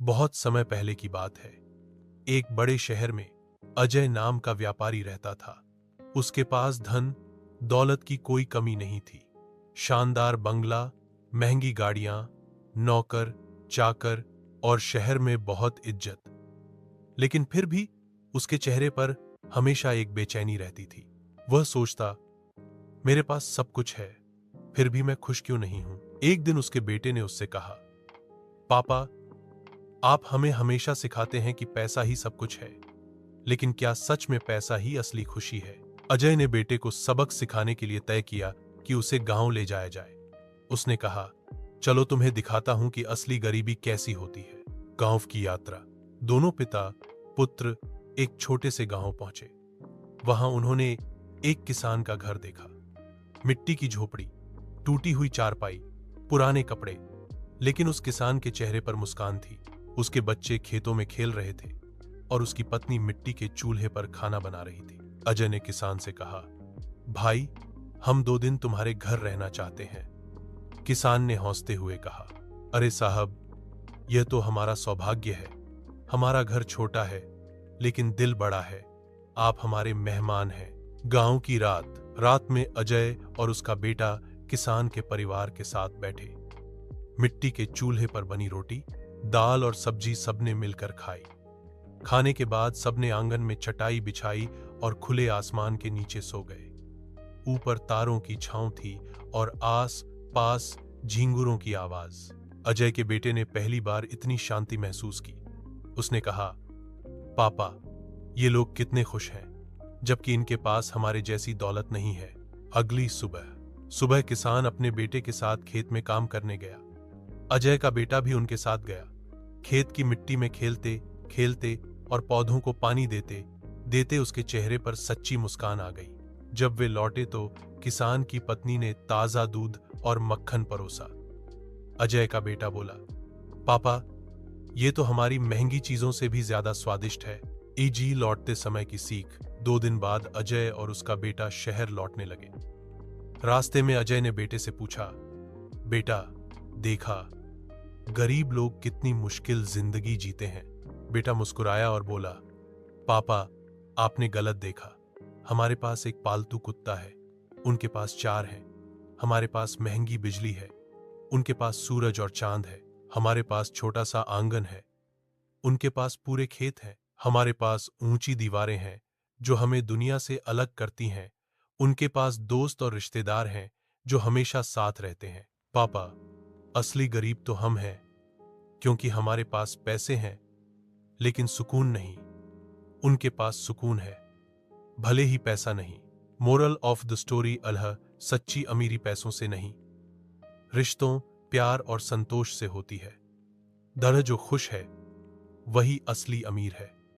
बहुत समय पहले की बात है। एक बड़े शहर में अजय नाम का व्यापारी रहता था। उसके पास धन दौलत की कोई कमी नहीं थी। शानदार बंगला, महंगी गाड़ियां, नौकर चाकर और शहर में बहुत इज्जत। लेकिन फिर भी उसके चेहरे पर हमेशा एक बेचैनी रहती थी। वह सोचता, मेरे पास सब कुछ है, फिर भी मैं खुश क्यों नहीं हूं। एक दिन उसके बेटे ने उससे कहा, पापा, आप हमें हमेशा सिखाते हैं कि पैसा ही सब कुछ है, लेकिन क्या सच में पैसा ही असली खुशी है? अजय ने बेटे को सबक सिखाने के लिए तय किया कि उसे गांव ले जाया जाए। उसने कहा, चलो तुम्हें दिखाता हूं कि असली गरीबी कैसी होती है। गांव की यात्रा। दोनों पिता पुत्र एक छोटे से गांव पहुंचे। वहां उन्होंने एक किसान का घर देखा। मिट्टी की झोपड़ी, टूटी हुई चारपाई, पुराने कपड़े, लेकिन उस किसान के चेहरे पर मुस्कान थी। उसके बच्चे खेतों में खेल रहे थे और उसकी पत्नी मिट्टी के चूल्हे पर खाना बना रही थी। अजय ने किसान से कहा, भाई, हम 2 दिन तुम्हारे घर रहना चाहते हैं। किसान ने हंसते हुए कहा, अरे साहब, यह तो हमारा सौभाग्य है। हमारा घर छोटा है, लेकिन दिल बड़ा है। आप हमारे मेहमान हैं। गांव की रात में अजय और उसका बेटा किसान के परिवार के साथ बैठे। मिट्टी के चूल्हे पर बनी रोटी, दाल और सब्जी सबने मिलकर खाई। खाने के बाद सबने आंगन में चटाई बिछाई और खुले आसमान के नीचे सो गए। ऊपर तारों की छांव थी और आस पास झींगुरों की आवाज। अजय के बेटे ने पहली बार इतनी शांति महसूस की। उसने कहा, पापा, ये लोग कितने खुश हैं, जबकि इनके पास हमारे जैसी दौलत नहीं है। अगली सुबह किसान अपने बेटे के साथ खेत में काम करने गया। अजय का बेटा भी उनके साथ गया। खेत की मिट्टी में खेलते खेलते और पौधों को पानी देते देते उसके चेहरे पर सच्ची मुस्कान आ गई। जब वे लौटे तो किसान की पत्नी ने ताजा दूध और मक्खन परोसा। अजय का बेटा बोला, पापा, ये तो हमारी महंगी चीजों से भी ज्यादा स्वादिष्ट है। ईजी लौटते समय की सीख। 2 दिन बाद अजय और उसका बेटा शहर लौटने लगे। रास्ते में अजय ने बेटे से पूछा, बेटा, देखा गरीब लोग कितनी मुश्किल जिंदगी जीते हैं? बेटा मुस्कुराया और बोला, पापा, आपने गलत देखा। हमारे पास एक पालतू कुत्ता है, उनके पास 4 हैं। हमारे पास महंगी बिजली है, उनके पास सूरज और चांद है। हमारे पास छोटा सा आंगन है, उनके पास पूरे खेत हैं। हमारे पास ऊंची दीवारें हैं जो हमें दुनिया से अलग करती हैं। उनके पास दोस्त और रिश्तेदार हैं जो हमेशा साथ रहते हैं। पापा, असली गरीब तो हम हैं, क्योंकि हमारे पास पैसे हैं, लेकिन सुकून नहीं। उनके पास सुकून है, भले ही पैसा नहीं। मोरल ऑफ द स्टोरी अल्लाह, सच्ची अमीरी पैसों से नहीं, रिश्तों, प्यार और संतोष से होती है। दर जो खुश है, वही असली अमीर है।